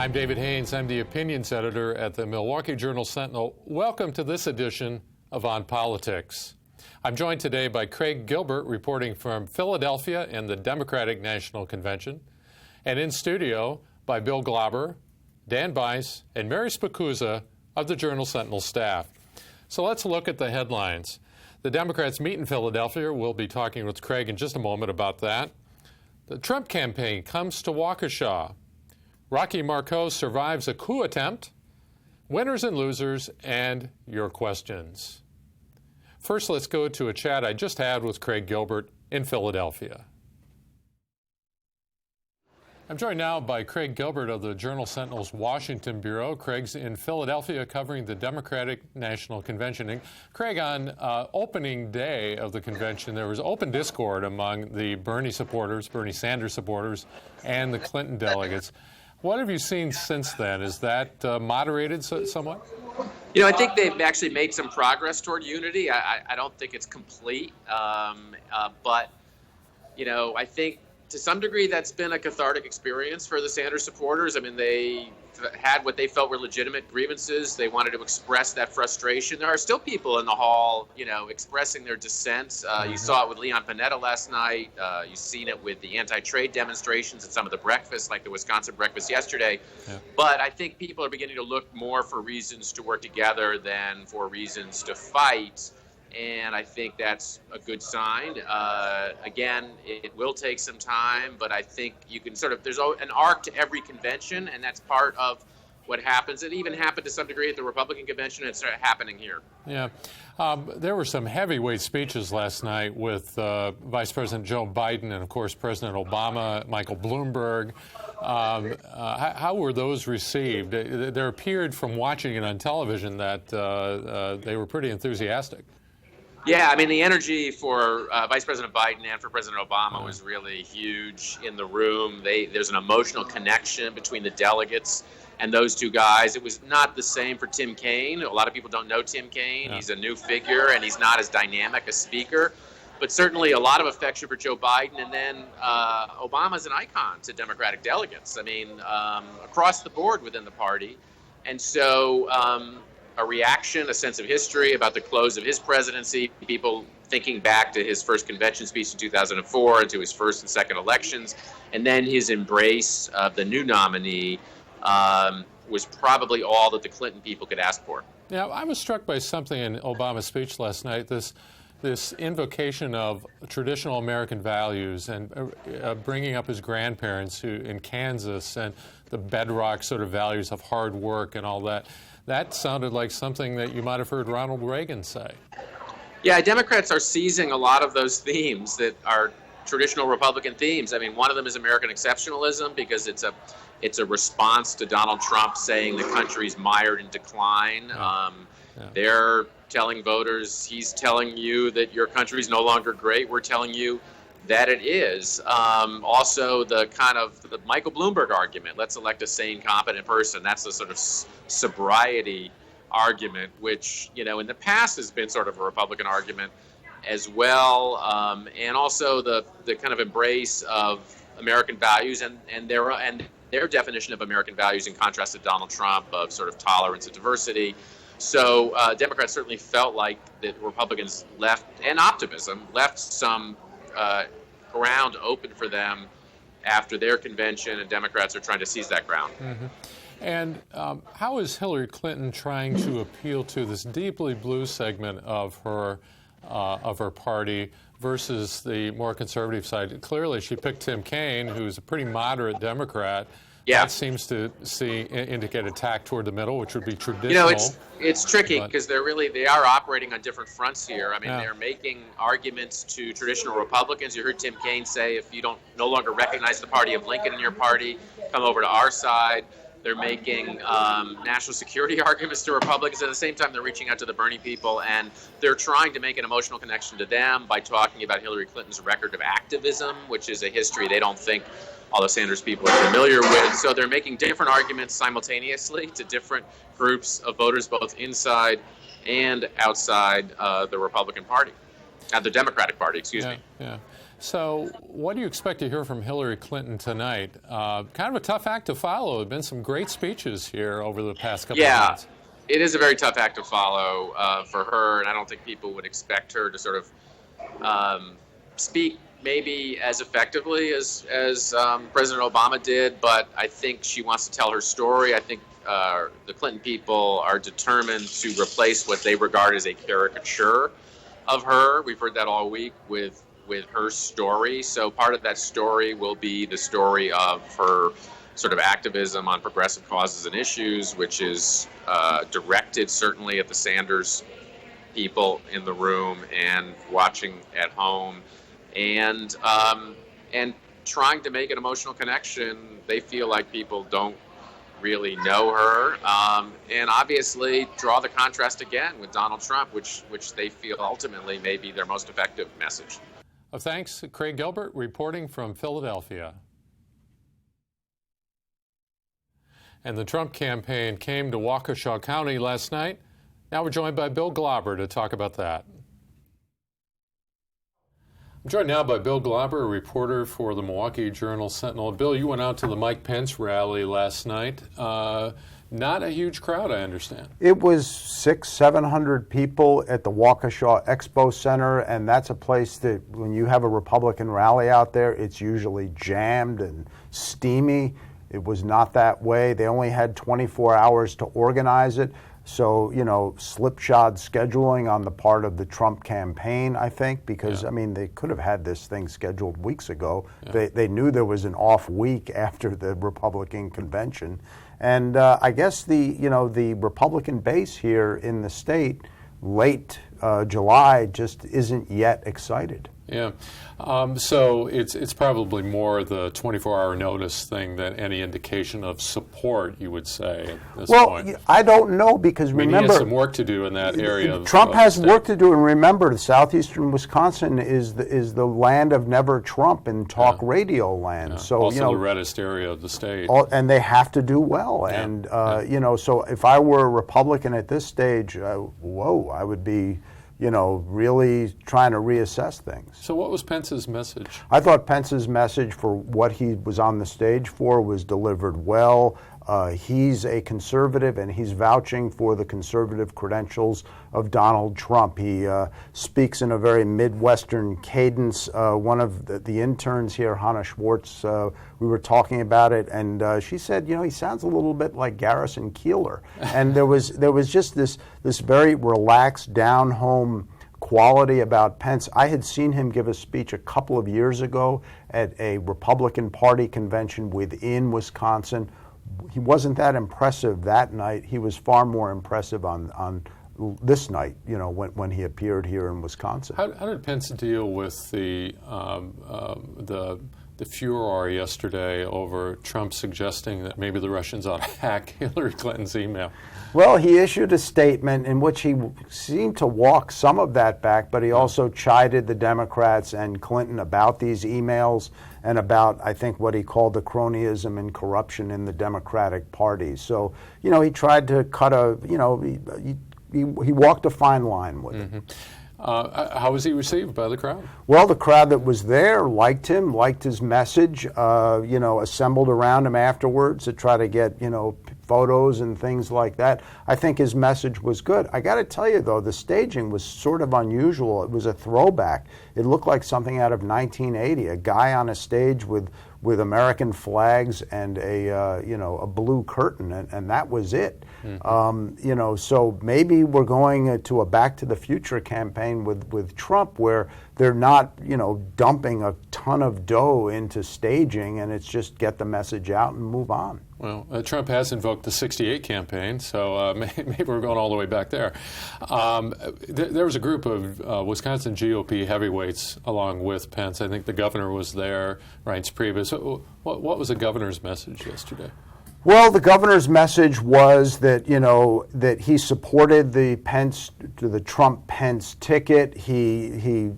I'm David Haynes. I'm the opinions editor at the Milwaukee Journal Sentinel. Welcome to this edition of OnPolitics. I'm joined today by Craig Gilbert, reporting from Philadelphia and the Democratic National Convention, and in studio by Bill Glauber, Dan Bice, and Mary Spacuzza of the Journal Sentinel staff. So let's look at the headlines. The Democrats meet in Philadelphia. We'll be talking with Craig in just a moment about that. The Trump campaign comes to Waukesha. Rocky Marceau survives a coup attempt. Winners and losers, and your questions. First, let's go to a chat I just had with Craig Gilbert in Philadelphia. I'm joined now by Craig Gilbert of the Journal Sentinel's Washington Bureau. Craig's in Philadelphia covering the Democratic National Convention. And Craig, on opening day of the convention, there was open discord among the Bernie Sanders supporters, and the Clinton delegates. What have you seen since then? Is that moderated somewhat? You know, I think they've actually made some progress toward unity. I don't think it's complete, but, you know, I think to some degree that's been a cathartic experience for the Sanders supporters. I mean, they had what they felt were legitimate grievances. They wanted to express that frustration. There are still people in the hall, you know, expressing their dissent. You saw it with Leon Panetta last night. You've seen it with the anti-trade demonstrations at some of the breakfasts, like the Wisconsin breakfast yesterday. Yeah. But I think people are beginning to look more for reasons to work together than for reasons to fight. And I think that's a good sign. Again, it will take some time, but I think you can there's an arc to every convention, and that's part of what happens. It even happened to some degree at the Republican convention, and it's happening here. Yeah. There were some heavyweight speeches last night with Vice President Joe Biden and, of course, President Obama, Michael Bloomberg. How were those received? There appeared from watching it on television that they were pretty enthusiastic. Yeah, I mean, the energy for Vice President Biden and for President Obama was really huge in the room. There's an emotional connection between the delegates and those two guys. It was not the same for Tim Kaine. A lot of people don't know Tim Kaine. Yeah. He's a new figure, and he's not as dynamic a speaker. But certainly a lot of affection for Joe Biden. And then Obama's an icon to Democratic delegates, I mean, across the board within the party. And so a reaction, a sense of history about the close of his presidency, people thinking back to his first convention speech in 2004 and to his first and second elections, and then his embrace of the new nominee was probably all that the Clinton people could ask for. Now, I was struck by something in Obama's speech last night, this invocation of traditional American values and bringing up his grandparents who in Kansas and the bedrock sort of values of hard work and all that. That sounded like something that you might have heard Ronald Reagan say. Yeah, Democrats are seizing a lot of those themes that are traditional Republican themes. I mean, one of them is American exceptionalism because it's a response to Donald Trump saying the country's mired in decline. They're telling voters, he's telling you that your country's no longer great. We're telling you that it is. Also, the Michael Bloomberg argument, let's elect a sane, competent person. That's the sort of sobriety argument, which, you know, in the past has been sort of a Republican argument as well. And also the kind of embrace of American values and their definition of American values in contrast to Donald Trump of sort of tolerance and diversity. So Democrats certainly felt like that Republicans left some ground open for them after their convention, and Democrats are trying to seize that ground. Mm-hmm. And how is Hillary Clinton trying to appeal to this deeply blue segment of her party versus the more conservative side? Clearly, she picked Tim Kaine, who's a pretty moderate Democrat. Yeah. That seems to indicate a tack toward the middle, which would be traditional. You know, it's tricky because they are operating on different fronts here. I mean, they're making arguments to traditional Republicans. You heard Tim Kaine say, if you don't no longer recognize the party of Lincoln in your party, come over to our side. They're making national security arguments to Republicans. At the same time, they're reaching out to the Bernie people, and they're trying to make an emotional connection to them by talking about Hillary Clinton's record of activism, which is a history they don't think all the Sanders people are familiar with. So they're making different arguments simultaneously to different groups of voters, both inside and outside the Republican Party, the Democratic Party, excuse me. Yeah. So what do you expect to hear from Hillary Clinton tonight? Kind of a tough act to follow. There have been some great speeches here over the past couple of months. It is a very tough act to follow for her, and I don't think people would expect her to sort of speak maybe as effectively as President Obama did, but I think she wants to tell her story. I think the Clinton people are determined to replace what they regard as a caricature of her. We've heard that all week with her story. So part of that story will be the story of her sort of activism on progressive causes and issues, which is directed certainly at the Sanders people in the room and watching at home, and trying to make an emotional connection. They feel like people don't really know her, and obviously draw the contrast again with Donald Trump, which they feel ultimately may be their most effective message. Thanks, Craig Gilbert, reporting from Philadelphia. And the Trump campaign came to Waukesha County last night. Now we're joined by Bill Glauber to talk about that. I'm joined now by Bill Glauber, a reporter for the Milwaukee Journal Sentinel. Bill, you went out to the Mike Pence rally last night. Not a huge crowd, I understand. It was 600-700 people at the Waukesha Expo Center, and that's a place that when you have a Republican rally out there, it's usually jammed and steamy. It was not that way. They only had 24 hours to organize it. So, you know, slipshod scheduling on the part of the Trump campaign, I think, because, I mean, they could have had this thing scheduled weeks ago. They knew there was an off week after the Republican convention. And I guess the Republican base here in the state, late July, just isn't yet excited. Yeah. So it's probably more the 24-hour notice thing than any indication of support, you would say, at this point. Well, I don't know, because remember, he has some work to do in that area. Trump has work to do, and remember, southeastern Wisconsin is the land of never Trump in talk radio land. Yeah. So also the reddest area of the state. And they have to do well. Yeah. And so if I were a Republican at this stage, I would be really trying to reassess things. So what was Pence's message? I thought Pence's message for what he was on the stage for was delivered well. He's a conservative, and he's vouching for the conservative credentials of Donald Trump. He speaks in a very Midwestern cadence. One of the interns here, Hannah Schwartz, we were talking about it, and she said, he sounds a little bit like Garrison Keillor. And there was just this very relaxed, down-home quality about Pence. I had seen him give a speech a couple of years ago at a Republican Party convention within Wisconsin. He wasn't that impressive that night. He was far more impressive on this night, when he appeared here in Wisconsin. How did Pence deal with the furor yesterday over Trump suggesting that maybe the Russians ought to hack Hillary Clinton's email? Well, he issued a statement in which he seemed to walk some of that back, but he also chided the Democrats and Clinton about these emails and about, I think, what he called the cronyism and corruption in the Democratic Party. So, he tried to cut he walked a fine line with it. How was he received by the crowd? Well, the crowd that was there liked him, liked his message, assembled around him afterwards to try to get, photos and things like that. I think his message was good. I got to tell you, though, the staging was sort of unusual. It was a throwback. It looked like something out of 1980, a guy on a stage with American flags and a blue curtain, and that was it. So maybe we're going to a Back to the Future campaign with Trump, where they're not, dumping a ton of dough into staging, and it's just get the message out and move on. Well, Trump has invoked the 68 campaign, so maybe we're going all the way back there. There was a group of Wisconsin GOP heavyweights along with Pence. I think the governor was there, Reince Priebus. What was the governor's message yesterday? Well, the governor's message was that, that he supported the Trump-Pence ticket. He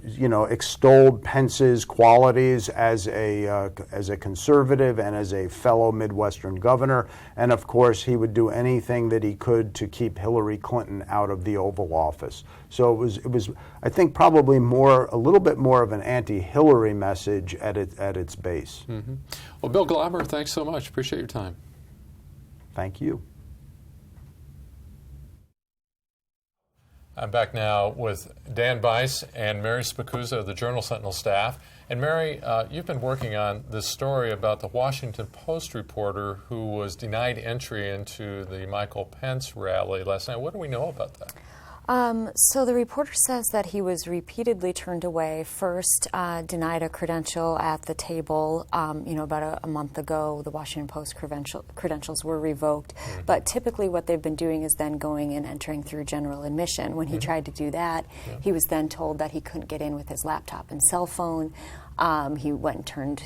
extolled Pence's qualities as a conservative and as a fellow Midwestern governor, and of course he would do anything that he could to keep Hillary Clinton out of the Oval Office. So it was I think probably a little bit more of an anti-Hillary message at its base. Mm-hmm. Well, Bill Glauber, thanks so much. Appreciate your time. Thank you. I'm back now with Dan Bice and Mary Spicuzza of the Journal Sentinel staff. And Mary, you've been working on this story about the Washington Post reporter who was denied entry into the Michael Pence rally last night. What do we know about that? So the reporter says that he was repeatedly turned away. First, denied a credential at the table. About a month ago, the Washington Post credentials were revoked. Mm-hmm. But typically what they've been doing is then going and entering through general admission. When he tried to do that, he was then told that he couldn't get in with his laptop and cell phone. He went and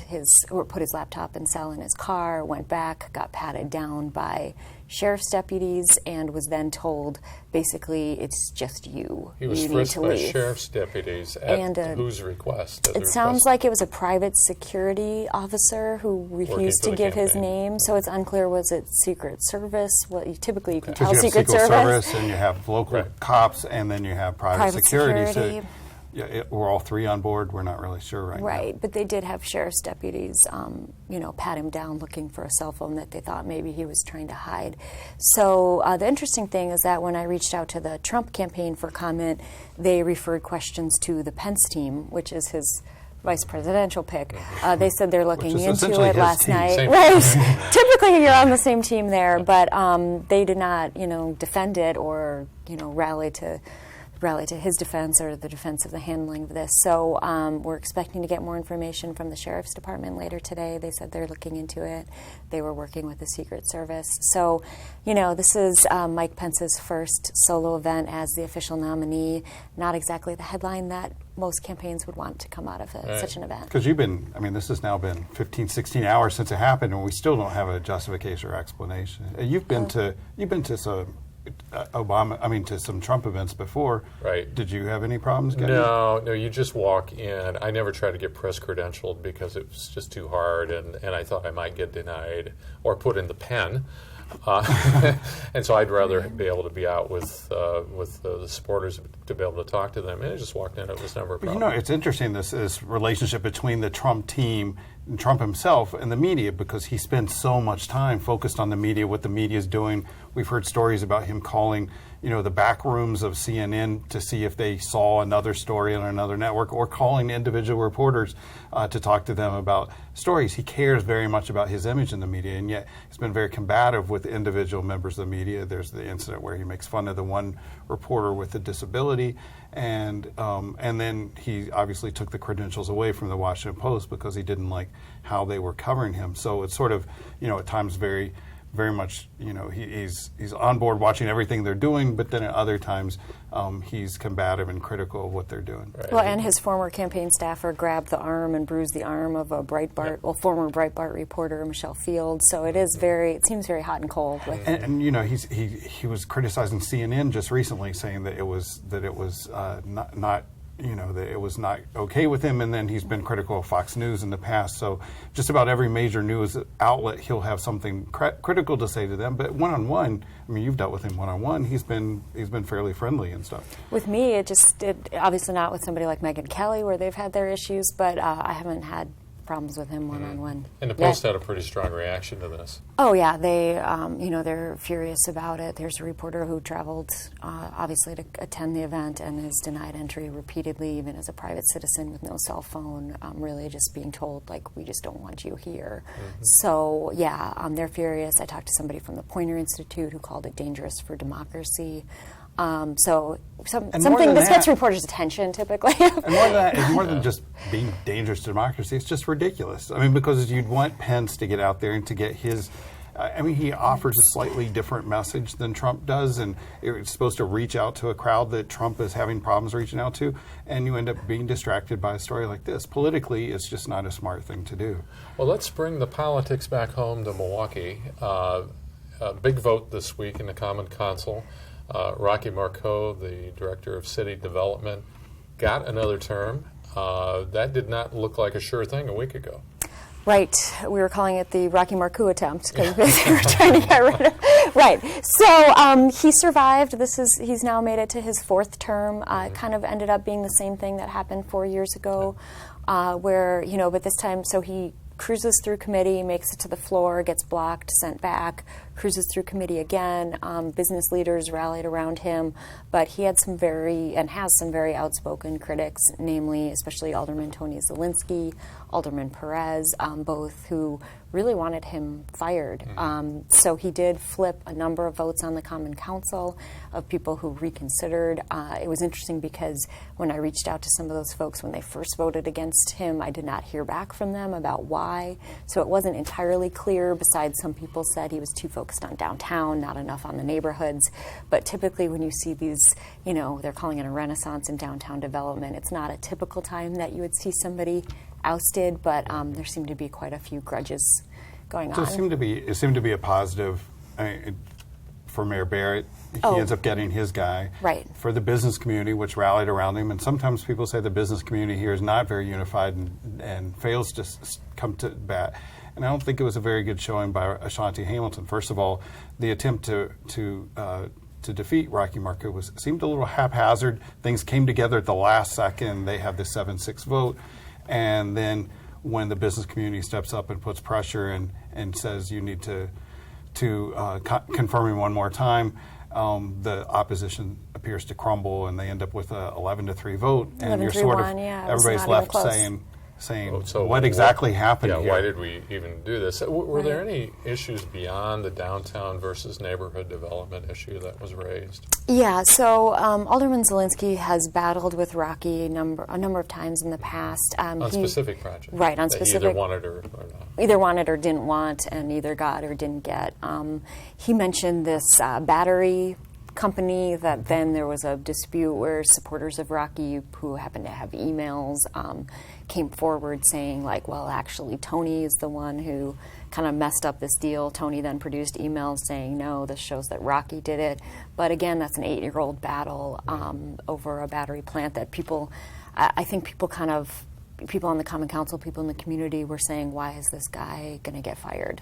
put his laptop and cell in his car, went back, got patted down by sheriff's deputies, and was then told, basically, it's just you. He was frisked by sheriff's deputies at whose request? It sounds like it was a private security officer who refused to give his name, so it's unclear, was it Secret Service? Typically you can tell Secret Service. And you have local cops, and then you have private security. So we're all three on board. We're not really sure right now. Right, but they did have sheriff's deputies, pat him down looking for a cell phone that they thought maybe he was trying to hide. So the interesting thing is that when I reached out to the Trump campaign for comment, they referred questions to the Pence team, which is his vice presidential pick. They said they're looking into it last night. Right. Typically you're on the same team there, but they did not, defend it or, rally to his defense or the defense of the handling of this. So we're expecting to get more information from the Sheriff's Department later today. They said they're looking into it. They were working with the Secret Service. So, this is Mike Pence's first solo event as the official nominee. Not exactly the headline that most campaigns would want to come out of such an event. Because this has now been 15, 16 hours since it happened, and we still don't have a justification or explanation. You've been to some to some Trump events before. Right. Did you have any problems getting No, you just walk in. I never tried to get press credentialed because it was just too hard, and I thought I might get denied or put in the pen. And so I'd rather be able to be out with the supporters to be able to talk to them. And I just walked in. It was never a problem. It's interesting, this relationship between the Trump team and Trump himself and the media, because he spends so much time focused on the media, what the media is doing. We've heard stories about him calling, the back rooms of CNN to see if they saw another story on another network, or calling individual reporters to talk to them about stories. He cares very much about his image in the media, and yet he's been very combative with individual members of the media. There's the incident where he makes fun of the one reporter with a disability, and then he obviously took the credentials away from the Washington Post because he didn't like how they were covering him. So it's sort of, at times very much, he's on board watching everything they're doing, but then at other times he's combative and critical of what they're doing. Right. Well, and his former campaign staffer grabbed the arm and bruised the arm of a former Breitbart reporter, Michelle Field. So it seems very hot and cold. He was criticizing CNN just recently, saying that it was not that it was not okay with him, and then he's been critical of Fox News in the past. So just about every major news outlet, he'll have something critical to say to them. But one-on-one, you've dealt with him one-on-one. He's been fairly friendly and stuff. With me, it obviously not with somebody like Megyn Kelly, where they've had their issues, but I haven't had problems with him one-on-one. And the Post had a pretty strong reaction to this. Oh yeah, they they're furious about it. There's a reporter who traveled obviously to attend the event and is denied entry repeatedly, even as a private citizen with no cell phone, really just being told, we just don't want you here. Mm-hmm. So yeah, they're furious. I talked to somebody from the Poynter Institute who called it dangerous for democracy. So something that gets reporters' attention typically. And more than that, it's more than just being dangerous to democracy. It's just ridiculous. Because you'd want Pence to get out there and to get his I mean, he offers a slightly different message than Trump does, and it's supposed to reach out to a crowd that Trump is having problems reaching out to, and you end up being distracted by a story like this. Politically, it's just not a smart thing to do. Well, let's bring the politics back home to Milwaukee. A big vote this week in the Common Council. Rocky Marcoux, the Director of City Development, got another term. That did not look like a sure thing a week ago. Right. We were calling it the Rocky Marcoux attempt because they were trying to get rid of. Right. So he survived. He's now made it to his fourth term. It kind of ended up being the same thing that happened 4 years ago, where but this time, so he cruises through committee, makes it to the floor, gets blocked, sent back, cruises through committee again. Business leaders rallied around him, but he had has some very outspoken critics, namely, especially Alderman Tony Zielinski, Alderman Perez, both who really wanted him fired. So he did flip a number of votes on the Common Council of people who reconsidered. It was interesting because when I reached out to some of those folks when they first voted against him, I did not hear back from them about why. So it wasn't entirely clear. Besides, some people said he was too focused on downtown, not enough on the neighborhoods. But typically when you see these, they're calling it a renaissance in downtown development, it's not a typical time that you would see somebody ousted, but there seemed to be quite a few grudges going on. It seemed to be a positive for Mayor Barrett. He ends up getting his guy. Right. For the business community, which rallied around him, and sometimes people say the business community here is not very unified and fails to come to bat. And I don't think it was a very good showing by Ashanti Hamilton. First of all, the attempt to defeat Rocky Marcoux seemed a little haphazard. Things came together at the last second. They had the 7-6 vote. And then when the business community steps up and puts pressure and says you need to confirm him one more time, the option appears to crumble, and they end up with a 11-3 vote. And you're sort of everybody's left saying so what exactly happened here. Why did we even do this? Were there any issues beyond the downtown versus neighborhood development issue that was raised? Yeah, so Alderman Zielinski has battled with Rocky a number of times in the past. On specific projects. Right, on specific. Either wanted or not. Either wanted or didn't want, and either got or didn't get. He mentioned this battery company that then there was a dispute where supporters of Rocky who happened to have emails came forward saying well, actually Tony is the one who kind of messed up this deal. Tony then produced emails saying, no, this shows that Rocky did it. But again, that's an 8-year-old battle over a battery plant that I think people on the Common Council, people in the community were saying, why is this guy going to get fired?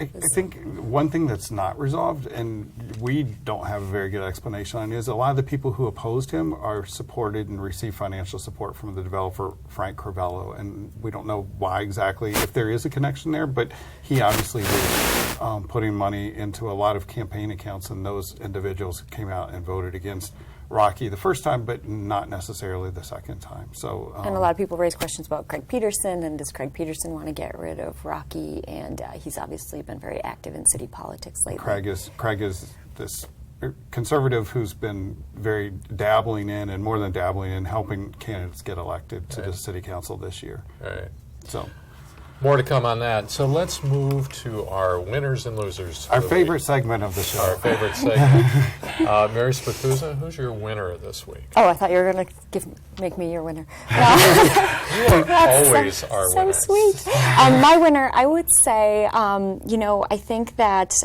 I think one thing that's not resolved, and we don't have a very good explanation on, is a lot of the people who opposed him are supported and receive financial support from the developer Frank Corvello, and we don't know why exactly, if there is a connection there, but he obviously was putting money into a lot of campaign accounts, and those individuals came out and voted against Rocky the first time, but not necessarily the second time. So, and a lot of people raise questions about Craig Peterson, and does Craig Peterson want to get rid of Rocky? And he's obviously been very active in city politics lately. Craig is this conservative who's been very dabbling in, and more than dabbling in, helping candidates get elected to the city council this year. Right. So. More to come on that. So let's move to our winners and losers. Our favorite segment of the show. Our favorite segment. Mary Spatuzza, who's your winner this week? Oh, I thought you were going to make me your winner. You are always our winner. So sweet. My winner, I would say, I think that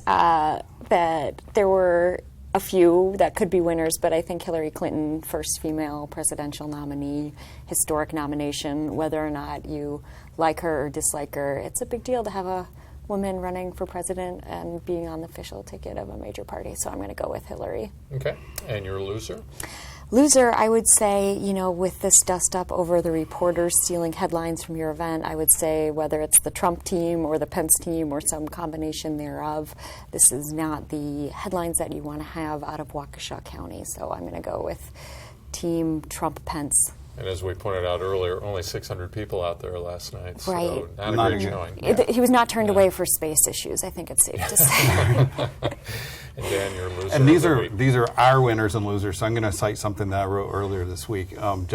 there were a few that could be winners, but I think Hillary Clinton, first female presidential nominee, historic nomination, whether or not you like her or dislike her, it's a big deal to have a woman running for president and being on the official ticket of a major party. So I'm going to go with Hillary. Okay. And your loser? Loser, I would say, with this dust up over the reporters stealing headlines from your event, I would say whether it's the Trump team or the Pence team or some combination thereof, this is not the headlines that you want to have out of Waukesha County. So I'm going to go with Team Trump-Pence. And as we pointed out earlier, only 600 people out there last night. So right. not a great showing. He was not turned away for space issues, I think it's safe to say. And Dan, your loser. And these are our winners and losers. So I'm going to cite something that I wrote earlier this week. Former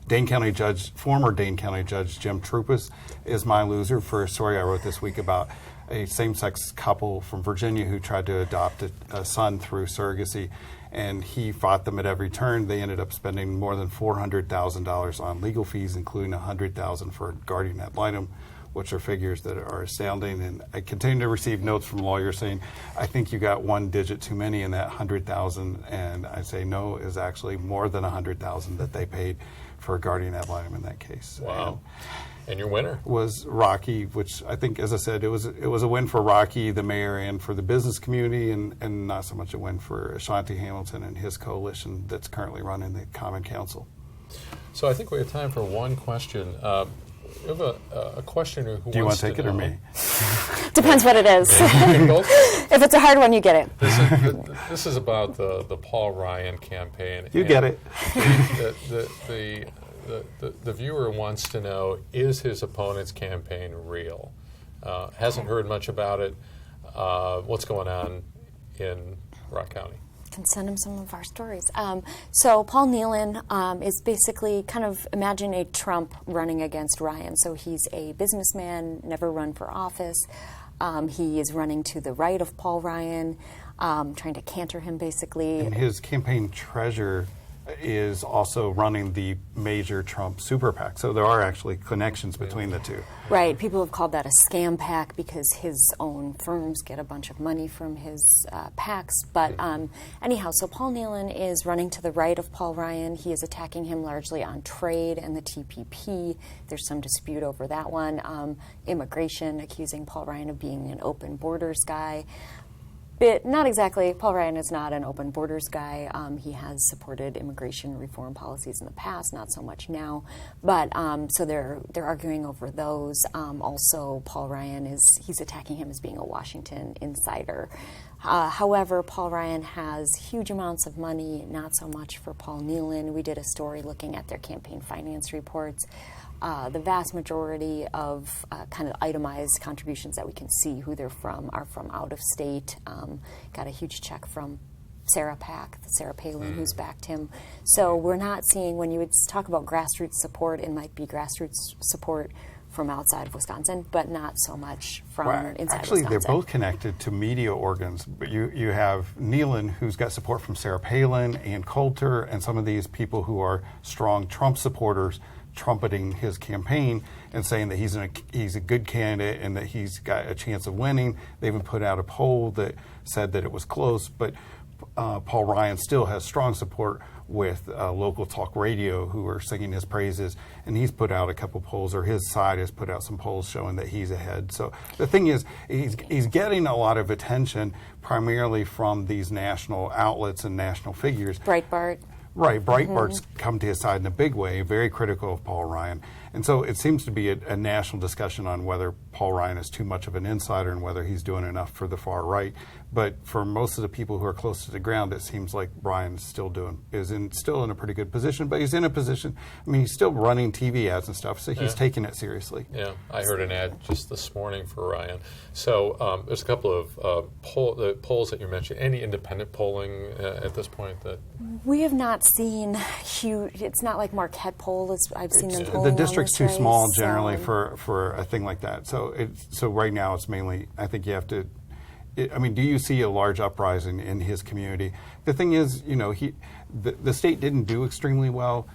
Dane County Judge Jim Troupas is my loser for a story I wrote this week about a same-sex couple from Virginia who tried to adopt a son through surrogacy, and he fought them at every turn. They ended up spending more than $400,000 on legal fees, including $100,000 for guardian ad litem, which are figures that are astounding. And I continue to receive notes from lawyers saying, I think you got one digit too many in that $100,000, and I say no, is actually more than $100,000 that they paid for a guardian ad litem in that case. Wow. And your winner was Rocky, which I think, as I said, it was a win for Rocky, the mayor, and for the business community, and not so much a win for Ashanti Hamilton and his coalition that's currently running the Common Council. So I think we have time for one question. We have a questioner who Do you want wants to take it or me? Depends what it is. If it's a hard one, you get it. This is about the Paul Ryan campaign. You get it. The viewer wants to know, is his opponent's campaign real? Hasn't heard much about it. What's going on in Rock County? Can send him some of our stories. So Paul Nealon is basically kind of, imagine a Trump running against Ryan. So he's a businessman, never run for office. He is running to the right of Paul Ryan, trying to canter him basically. And his campaign treasurer is also running the major Trump super PAC. So there are actually connections between the two. Right. People have called that a scam PAC because his own firms get a bunch of money from his PACs. But anyhow, so Paul Nealon is running to the right of Paul Ryan. He is attacking him largely on trade and the TPP. There's some dispute over that one. Immigration, accusing Paul Ryan of being an open borders guy. But not exactly. Paul Ryan is not an open borders guy. He has supported immigration reform policies in the past, not so much now. But so they're arguing over those. Also, Paul Ryan he's attacking him as being a Washington insider. However, Paul Ryan has huge amounts of money, not so much for Paul Nealon. We did a story looking at their campaign finance reports. The vast majority of kind of itemized contributions that we can see who they're from are from out of state. Got a huge check from Sarah Palin, who's backed him. So we're not seeing, when you would talk about grassroots support, it might be grassroots support from outside of Wisconsin, but not so much from inside actually, Wisconsin. they're both connected to media organs. But you have Nealon, who's got support from Sarah Palin and Coulter, and some of these people who are strong Trump supporters, trumpeting his campaign and saying that he's a good candidate and that he's got a chance of winning. They even put out a poll that said that it was close, but Paul Ryan still has strong support with local talk radio who are singing his praises, and he's put out a couple polls, or his side has put out some polls showing that he's ahead. So the thing is, he's getting a lot of attention primarily from these national outlets and national figures. Breitbart. Right, Breitbart's come to his side in a big way, very critical of Paul Ryan. And so it seems to be a national discussion on whether Paul Ryan is too much of an insider and whether he's doing enough for the far right. But for most of the people who are close to the ground, it seems like Brian's still in a pretty good position. But he's in a position, I mean, he's still running TV ads and stuff, so he's taking it seriously. Yeah, I heard an ad just this morning for Ryan. So there's a couple of polls that you mentioned. Any independent polling at this point that we have not seen huge. It's not like Marquette polls. I've seen them polling. The district's too race, small generally for a thing like that. So right now it's mainly, I think you have to. Do you see a large uprising in his community? The thing is, the state didn't do extremely well,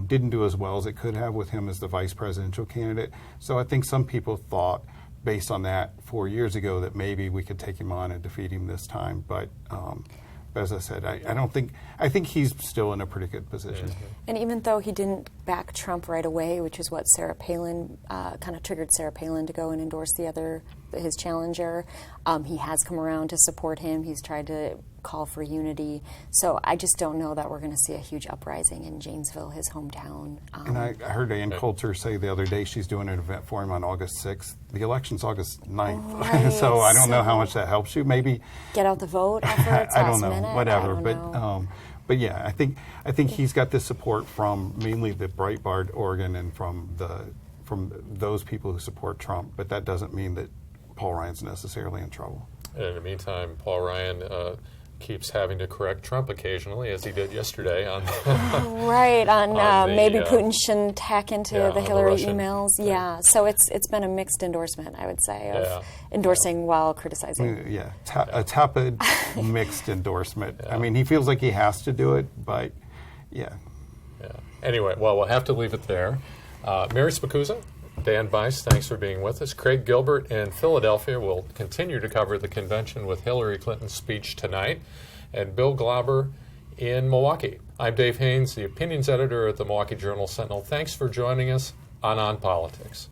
didn't do as well as it could have with him as the vice presidential candidate. So I think some people thought, based on that 4 years ago, that maybe we could take him on and defeat him this time. But as I said, I think he's still in a pretty good position. And even though he didn't back Trump right away, which is what Sarah Palin kind of triggered Sarah Palin to go and endorse his challenger, he has come around to support him. He's tried to call for unity. So I just don't know that we're going to see a huge uprising in Janesville, his hometown. And I heard Ann Coulter say the other day she's doing an event for him on August 6th. The election's August 9th. Right. So I don't know how much that helps you. Maybe get out the vote efforts. I don't know. Minute. Whatever. I don't know. But yeah, I think he's got this support from mainly the Breitbart organ and from those people who support Trump. But that doesn't mean that Paul Ryan's necessarily in trouble. And in the meantime, Paul Ryan keeps having to correct Trump occasionally, as he did yesterday on right on maybe the, Putin shouldn't hack into the Hillary emails. thing. Yeah, so it's been a mixed endorsement, I would say, of endorsing while criticizing. Yeah, a tepid, mixed endorsement. I mean, he feels like he has to do it, but yeah. Anyway, well, we'll have to leave it there. Mary Spicuzza, Dan Bice, thanks for being with us. Craig Gilbert in Philadelphia will continue to cover the convention with Hillary Clinton's speech tonight. And Bill Glauber in Milwaukee. I'm Dave Haynes, the opinions editor at the Milwaukee Journal Sentinel. Thanks for joining us on OnPolitics.